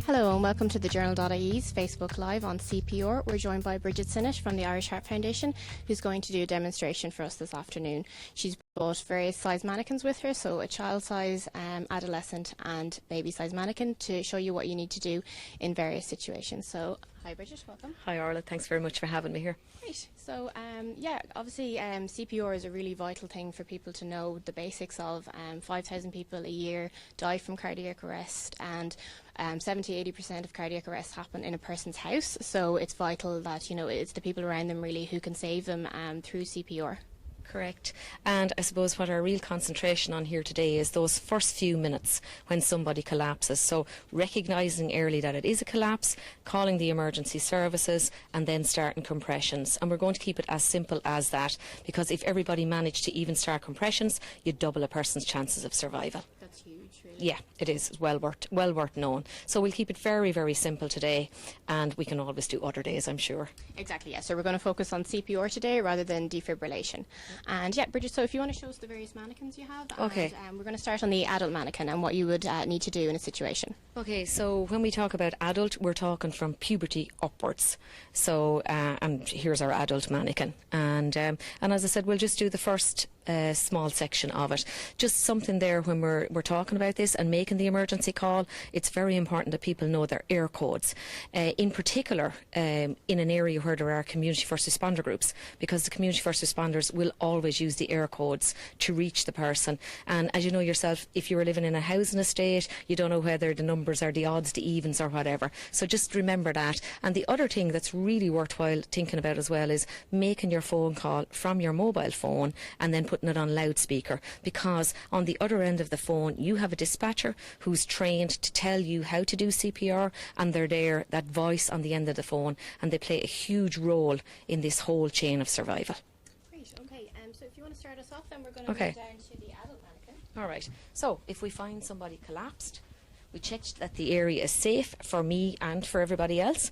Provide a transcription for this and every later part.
Hello and welcome to the Journal.ie's Facebook Live on CPR. We're joined by Bridget Sinnott from the Irish Heart Foundation, who's going to do a demonstration for us this afternoon. She's brought various size mannequins with her, so a child size, adolescent and baby size mannequin, to show you what you need to do in various situations. So hi Bridget, welcome. Hi Orla, thanks very much for having me here. Great. So yeah, obviously CPR is a really vital thing for people to know the basics of. 5,000 people a year die from cardiac arrest, and 70-80% of cardiac arrests happen in a person's house. So it's vital that, you know, it's the people around them really who can save them through CPR. Correct. And I suppose what our real concentration on here today is those first few minutes when somebody collapses. So recognising early that it is a collapse, calling the emergency services and then starting compressions. And we're going to keep it as simple as that, because if everybody managed to even start compressions, you'd double a person's chances of survival. That's huge, really. Yeah, it is. It's well worth knowing. So we'll keep it very, very simple today, and we can always do other days, I'm sure. Exactly, yeah. So we're going to focus on CPR today rather than defibrillation. And yeah, Bridget, so if you want to show us the various mannequins you have. Okay. And we're going to start on the adult mannequin and what you would need to do in a situation. Okay, so when we talk about adult, we're talking from puberty upwards. So, and here's our adult mannequin. And as I said, we'll just do the first small section of it. Just something there when we're talking about this and making the emergency call, it's very important that people know their air codes. In particular, in an area where there are community first responder groups, because the community first responders will always use the air codes to reach the person. And as you know yourself, if you were living in a housing estate, you don't know whether the numbers are the odds, the evens or whatever. So just remember that. And the other thing that's really worthwhile thinking about as well is making your phone call from your mobile phone and then putting it on loudspeaker, because on the other end of the phone you have a dispatcher who's trained to tell you how to do CPR, and they're there, that voice on the end of the phone, and they play a huge role in this whole chain of survival. Great, okay, so if you want to start us off, then we're going to move down to the adult mannequin. Alright, so if we find somebody collapsed, we checked that the area is safe for me and for everybody else.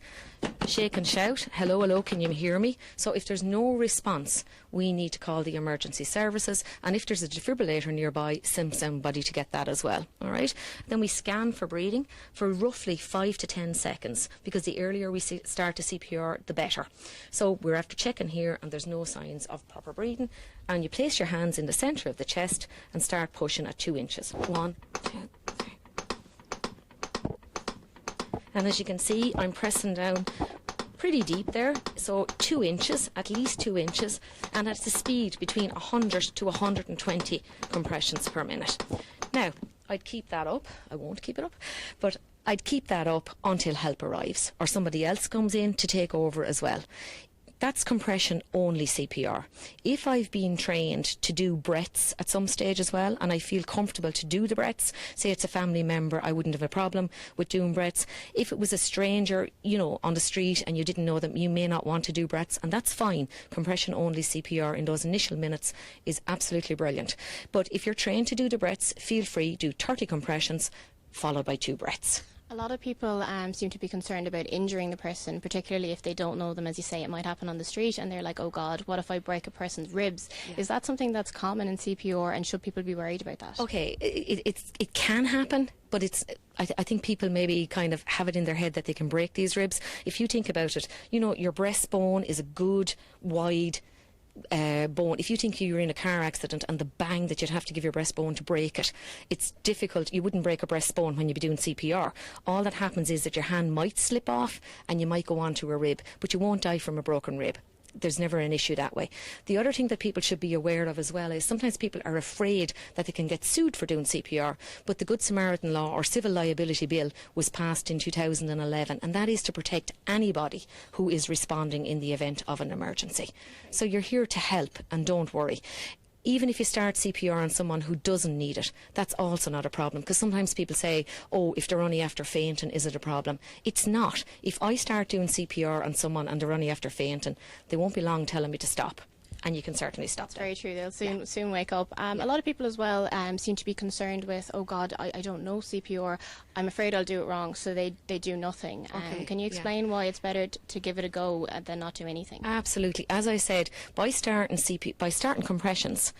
Shake and shout, hello, hello, can you hear me? So if there's no response, we need to call the emergency services, and if there's a defibrillator nearby, send somebody to get that as well. Alright, then we scan for breathing for roughly 5 to 10 seconds, because the earlier we start the CPR, the better. So we're after checking here and there's no signs of proper breathing, and you place your hands in the centre of the chest and start pushing at 2 inches. 1, 2, 3. And as you can see, I'm pressing down pretty deep there, so 2 inches, at least 2 inches, and at the speed between 100 to 120 compressions per minute. Now, I'd keep that up. I won't keep it up, but I'd keep that up until help arrives or somebody else comes in to take over as well. That's compression only CPR. If I've been trained to do breaths at some stage as well, and I feel comfortable to do the breaths, say it's a family member, I wouldn't have a problem with doing breaths. If it was a stranger, you know, on the street and you didn't know them, you may not want to do breaths, and that's fine. Compression only CPR in those initial minutes is absolutely brilliant. But if you're trained to do the breaths, feel free, do 30 compressions followed by 2 breaths. A lot of people seem to be concerned about injuring the person, particularly if they don't know them. As you say, it might happen on the street and they're like, oh God, what if I break a person's ribs? Yeah. Is that something that's common in CPR, and should people be worried about that? Okay, it can happen, but I think people maybe kind of have it in their head that they can break these ribs. If you think about it, you know, your breastbone is a good, wide bone. If you think you're in a car accident and the bang that you'd have to give your breastbone to break it, it's difficult. You wouldn't break a breastbone when you'd be doing CPR. All that happens is that your hand might slip off and you might go onto a rib, but you won't die from a broken rib. There's never an issue that way. The other thing that people should be aware of as well is sometimes people are afraid that they can get sued for doing CPR, but the Good Samaritan law or civil liability bill was passed in 2011, and that is to protect anybody who is responding in the event of an emergency. So you're here to help, and don't worry. Even if you start CPR on someone who doesn't need it, that's also not a problem, because sometimes people say, oh, if they're only after fainting, is it a problem? It's not. If I start doing CPR on someone and they're only after fainting, they won't be long telling me to stop. and you can certainly stop That's them. very true. They'll soon wake up. A lot of people as well seem to be concerned with, oh God, I don't know CPR. I'm afraid I'll do it wrong, so they do nothing. Okay, Can you explain why it's better to give it a go than not do anything? Absolutely. As I said, by starting compressions,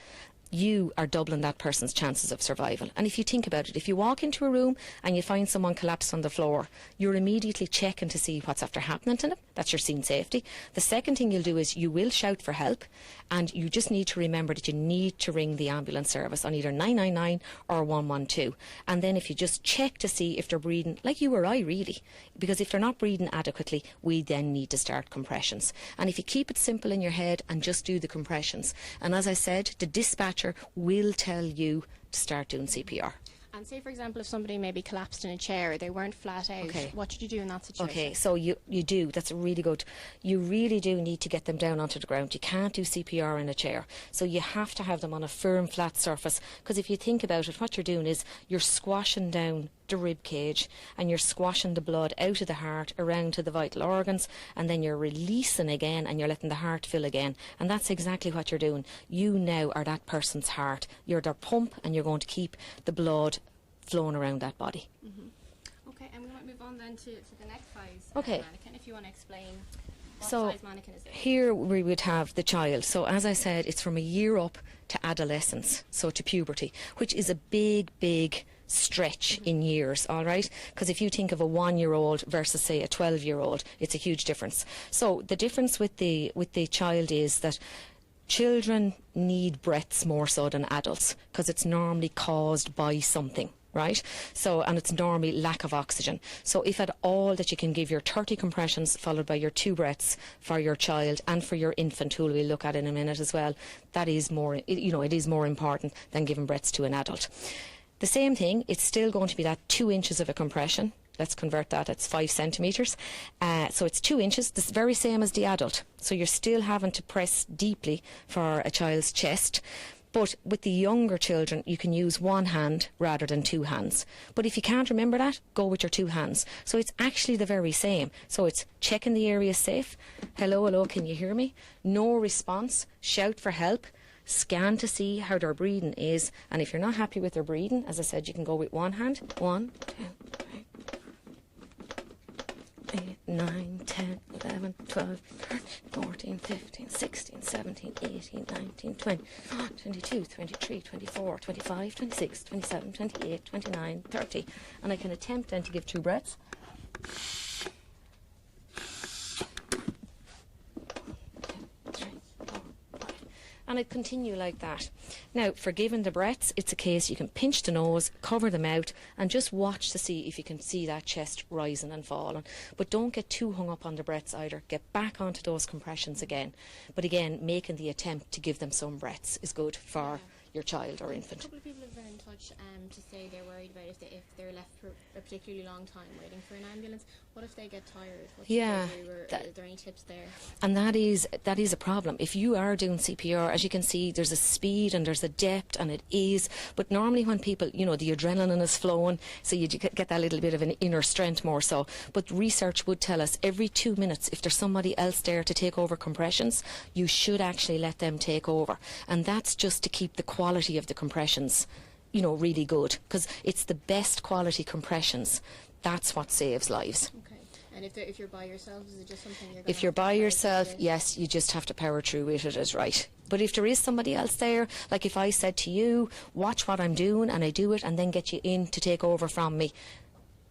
you are doubling that person's chances of survival. And if you think about it, if you walk into a room and you find someone collapsed on the floor, you're immediately checking to see what's after happening to them. That's your scene safety. The second thing you'll do is you will shout for help, and you just need to remember that you need to ring the ambulance service on either 999 or 112. And then if you just check to see if they're breathing, like you or I really, because if they're not breathing adequately, we then need to start compressions. And if you keep it simple in your head and just do the compressions, and as I said, the dispatcher will tell you to start doing CPR. And say, for example, if somebody maybe collapsed in a chair, they weren't flat out, Okay. what should you do in that situation? Okay, so you do. That's really good. You really do need to get them down onto the ground. You can't do CPR in a chair. So you have to have them on a firm, flat surface. Because if you think about it, what you're doing is you're squashing down the rib cage and you're squashing the blood out of the heart around to the vital organs, and then you're releasing again and you're letting the heart fill again. And that's exactly what you're doing. You now are that person's heart. You're their pump, and you're going to keep the blood flowing around that body. Okay, and we might move on then to the next size Okay. mannequin, if you want to explain what So size mannequin is it? here we would have the child. So as I said, it's from a year up to adolescence, so to puberty, which is a big stretch in years, all right? Because if you think of a 1-year-old versus, say, a 12-year-old, it's a huge difference. So the difference with the child is that children need breaths more so than adults, because it's normally caused by something. Right? So, and it's normally lack of oxygen. So if at all that you can give your 30 compressions followed by your 2 breaths for your child and for your infant, who we'll look at in a minute as well, that is more, it is more important than giving breaths to an adult. The same thing, it's still going to be that 2 inches of a compression. Let's convert that, it's 5 centimetres. So it's 2 inches, the very same as the adult. So you're still having to press deeply for a child's chest. But with the younger children, you can use 1 hand rather than 2 hands. But if you can't remember that, go with your 2 hands. So it's actually the very same. So it's checking the area safe. Hello, can you hear me? No response. Shout for help. Scan to see how their breathing is. And if you're not happy with their breathing, as I said, you can go with 1 hand. 1, 2, 3, 8, 9, 10, 11, 12, 13, 14, 15, 16, 17, 18, 19, 20, 22, 23, 24, 25, 26, 27, 28, 29, 30. And I can attempt then to give 2 breaths. And I'd continue like that. Now, for giving the breaths, it's a case you can pinch the nose, cover the mouth, and just watch to see if you can see that chest rising and falling. But don't get too hung up on the breaths either. Get back onto those compressions again. But again, making the attempt to give them some breaths is good for your child or infant. A couple of people have been in touch to say they're worried about if they're left for a particularly long time waiting for an ambulance. What if they get tired? What should they do? Or are there any tips there? And that is a problem. If you are doing CPR, as you can see, there's a speed and there's a depth and it is. But normally when people, the adrenaline is flowing, so you get that little bit of an inner strength more so. But research would tell us every 2 minutes, if there's somebody else there to take over compressions, you should actually let them take over. And that's just to keep the quality of the compressions, really good. Because it's the best quality compressions. That's what saves lives. Okay. And if you're by yourself, is it just something you're going If you're by yourself, yes, you just have to power through with it as right. But if there is somebody else there, like if I said to you, watch what I'm doing, and I do it, and then get you in to take over from me,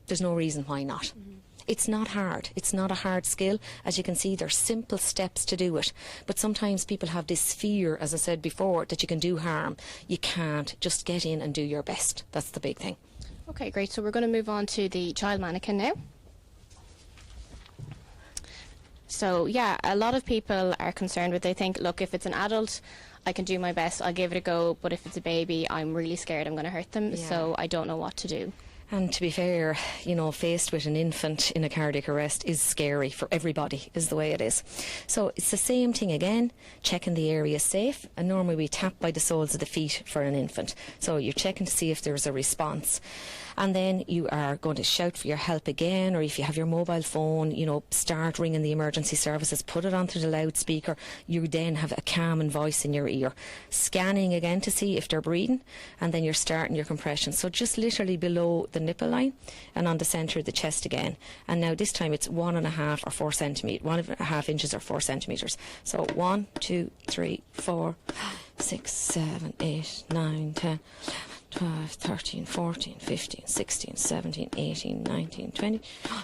there's no reason why not. Mm-hmm. It's not hard. It's not a hard skill. As you can see, there's simple steps to do it. But sometimes people have this fear, as I said before, that you can do harm. You can't. Just get in and do your best. That's the big thing. Okay, great. So we're going to move on to the child mannequin now. So, a lot of people are concerned with, they think, look, if it's an adult, I can do my best, I'll give it a go, but if it's a baby, I'm really scared I'm going to hurt them, so I don't know what to do. And to be fair, faced with an infant in a cardiac arrest is scary for everybody, is the way it is. So it's the same thing again, checking the area safe, and normally we tap by the soles of the feet for an infant. So you're checking to see if there's a response. And then you are going to shout for your help again, or if you have your mobile phone, start ringing the emergency services, put it onto the loudspeaker. You then have a calming voice in your ear, scanning again to see if they're breathing, and then you're starting your compression. So just literally below the nipple line and on the centre of the chest again. And now this time it's 1.5 or 4 centimetres, 1.5 inches or 4 centimetres. So 1, 2, 3, 4, 6, 7, 8, 9, 10, 12, 13, 14, 15, 16, 17, 18, 19, 20,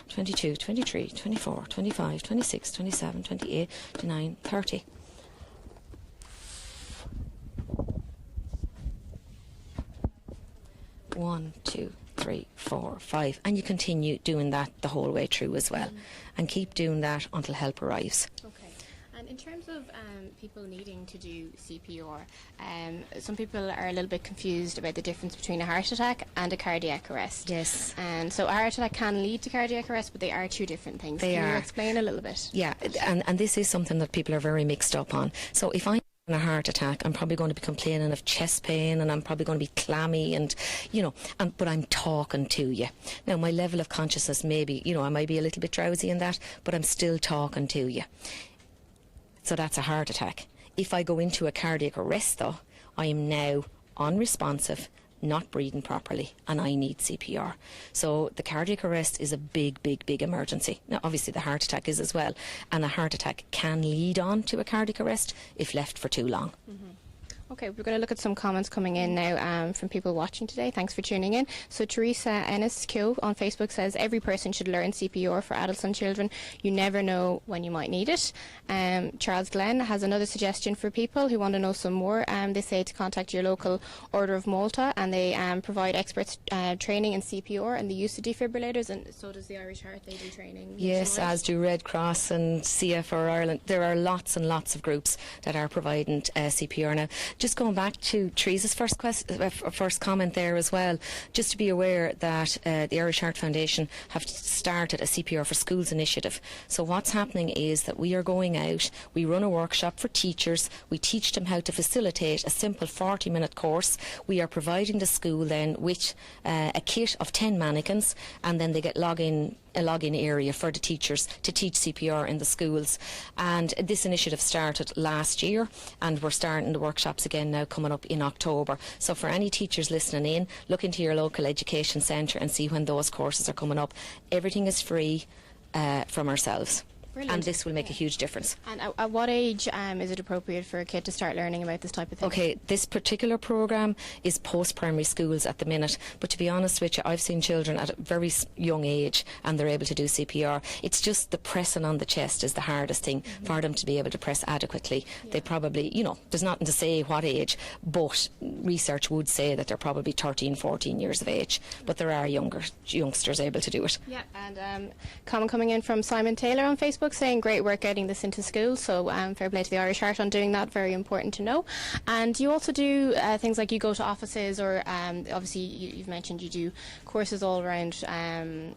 22, 23, 24, 25, 26, 27, 28, 29, 30. One, two, 3, 4, 5, and you continue doing that the whole way through as well, and keep doing that until help arrives. Okay. And in terms of people needing to do CPR, some people are a little bit confused about the difference between a heart attack and a cardiac arrest. Yes. And so a heart attack can lead to cardiac arrest, but they are two different things. Can you explain a little bit? Yeah, and this is something that people are very mixed up on. So if I'm in a heart attack, I'm probably going to be complaining of chest pain, and I'm probably going to be clammy, and but I'm talking to you. Now my level of consciousness, maybe I might be a little bit drowsy in that, but I'm still talking to you. So that's a heart attack. If I go into a cardiac arrest though, I am now unresponsive, not breathing properly, and I need CPR. So the cardiac arrest is a big, big, big emergency. Now obviously the heart attack is as well, and a heart attack can lead on to a cardiac arrest if left for too long. Okay, we're going to look at some comments coming in now from people watching today. Thanks for tuning in. So Teresa Ennis-Kyo on Facebook says, every person should learn CPR for adults and children. You never know when you might need it. Charles Glenn has another suggestion for people who want to know some more. They say to contact your local Order of Malta, and they provide experts training in CPR and the use of defibrillators, and so does the Irish Heart. They do training. Yes, as do Red Cross and CFR Ireland. There are lots and lots of groups that are providing CPR now. Just going back to Teresa's first comment there as well, just to be aware that the Irish Heart Foundation have started a CPR for Schools initiative. So what's happening is that we are going out, we run a workshop for teachers, we teach them how to facilitate a simple 40-minute course. We are providing the school then with a kit of 10 mannequins, and then they get a login area for the teachers to teach CPR in the schools. And this initiative started last year, and we're starting the workshops again now coming up in October. So for any teachers listening in, look into your local education centre and see when those courses are coming up. Everything is free from ourselves. Brilliant. And this will make a huge difference. And at what age is it appropriate for a kid to start learning about this type of thing? Okay, this particular programme is post-primary schools at the minute, but to be honest with you, I've seen children at a very young age and they're able to do CPR. It's just the pressing on the chest is the hardest thing for them to be able to press adequately. Yeah. They probably, there's nothing to say what age, but research would say that they're probably 13, 14 years of age, but there are youngsters able to do it. Yeah, and comment coming in from Simon Taylor on Facebook saying great work getting this into schools, so fair play to the Irish Heart on doing that, very important to know. And you also do things like you go to offices, or obviously you've mentioned you do courses all around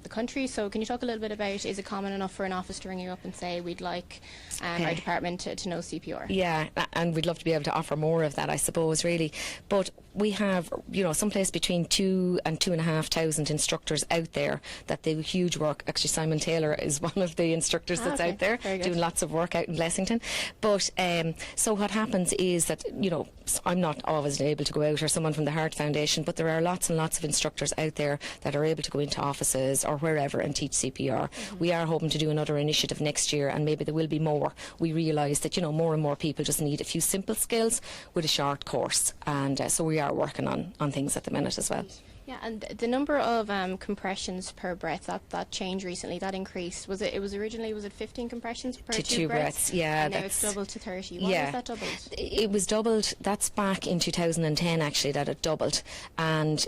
the country, so can you talk a little bit about, is it common enough for an office to ring you up and say we'd like our department to know CPR? Yeah, and we'd love to be able to offer more of that, I suppose, really. But we have, someplace between 2,000 and 2,500 instructors out there that do huge work. Actually, Simon Taylor is one of the instructors that's out there doing lots of work out in Blessington. But so what happens is that, I'm not always able to go out, or someone from the Heart Foundation, but there are lots and lots of instructors out there that are able to go into offices or wherever and teach CPR. We are hoping to do another initiative next year, and maybe there will be more. We realise that, more and more people just need a few simple skills with a short course, and so we are working on things at the minute as well. Yeah, and the number of compressions per breath, that changed recently, that increased. Was it originally 15 compressions per two breaths? Yeah, and now it's doubled to 30. Why was that doubled? It was doubled. That's back in 2010 actually that it doubled. And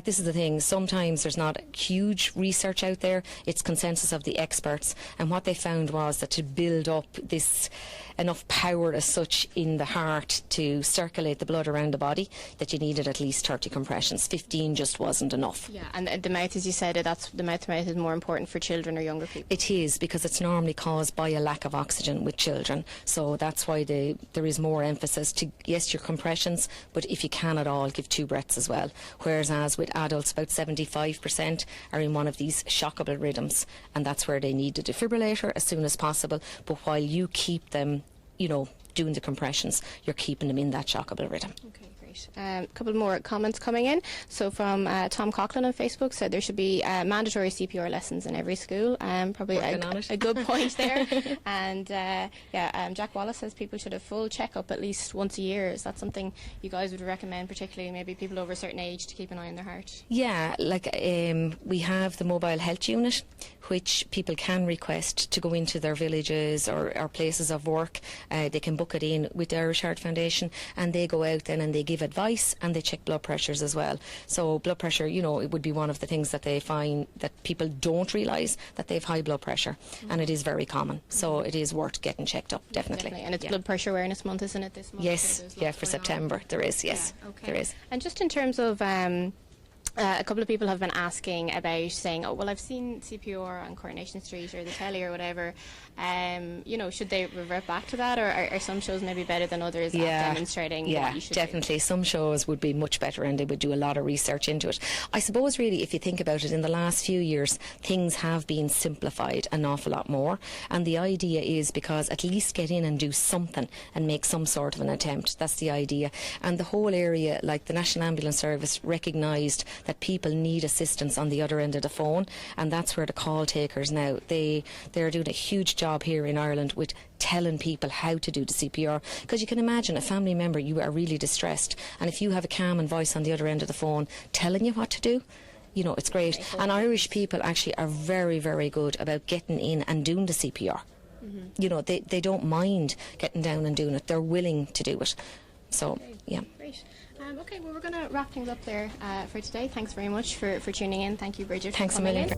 this is the thing. Sometimes there's not huge research out there. It's consensus of the experts. And what they found was that to build up this enough power as such in the heart to circulate the blood around the body that you needed at least 30 compressions. 15 just wasn't enough. Yeah, and the mouth, as you said, that's the mouth-to-mouth is more important for children or younger people. It is, because it's normally caused by a lack of oxygen with children. So that's why there is more emphasis to, yes, your compressions, but if you can at all, give 2 breaths as well. Whereas with adults, about 75% are in one of these shockable rhythms, and that's where they need the defibrillator as soon as possible. But while you keep them, doing the compressions, you're keeping them in that shockable rhythm. Okay. A couple more comments coming in. So from Tom Coughlin on Facebook said there should be mandatory CPR lessons in every school. Probably a good point there. And Jack Wallace says people should have full checkup at least once a year. Is that something you guys would recommend, particularly maybe people over a certain age, to keep an eye on their heart? Yeah, we have the mobile health unit, which people can request to go into their villages or places of work. They can book it in with the Irish Heart Foundation, and they go out then and they give advice and they check blood pressures as well. So blood pressure, it would be one of the things that they find that people don't realise, that they have high blood pressure, and it is very common. So it is worth getting checked up, definitely. And it's Blood Pressure Awareness Month, isn't it, this month? Yes, for September there is, yes. Yeah, okay. There is. And just in terms of a couple of people have been asking about saying, oh, well, I've seen CPR on Coronation Street or the telly or whatever. Should they revert back to that, or are some shows maybe better than others at demonstrating what you should definitely do? Some shows would be much better, and they would do a lot of research into it. I suppose really, if you think about it, in the last few years things have been simplified an awful lot more, and the idea is because at least get in and do something and make some sort of an attempt. That's the idea. And the whole area, like the National Ambulance Service, recognised that people need assistance on the other end of the phone, and that's where the call takers now, they're doing a huge job here in Ireland with telling people how to do the CPR, because you can imagine a family member, you are really distressed, and if you have a calm and voice on the other end of the phone telling you what to do, it's great. And Irish people actually are very, very good about getting in and doing the CPR. They don't mind getting down and doing it. They're willing to do it. So yeah. Great. Okay, well, we're going to wrap things up there for today. Thanks very much for tuning in. Thank you, Bridget. Thanks a million.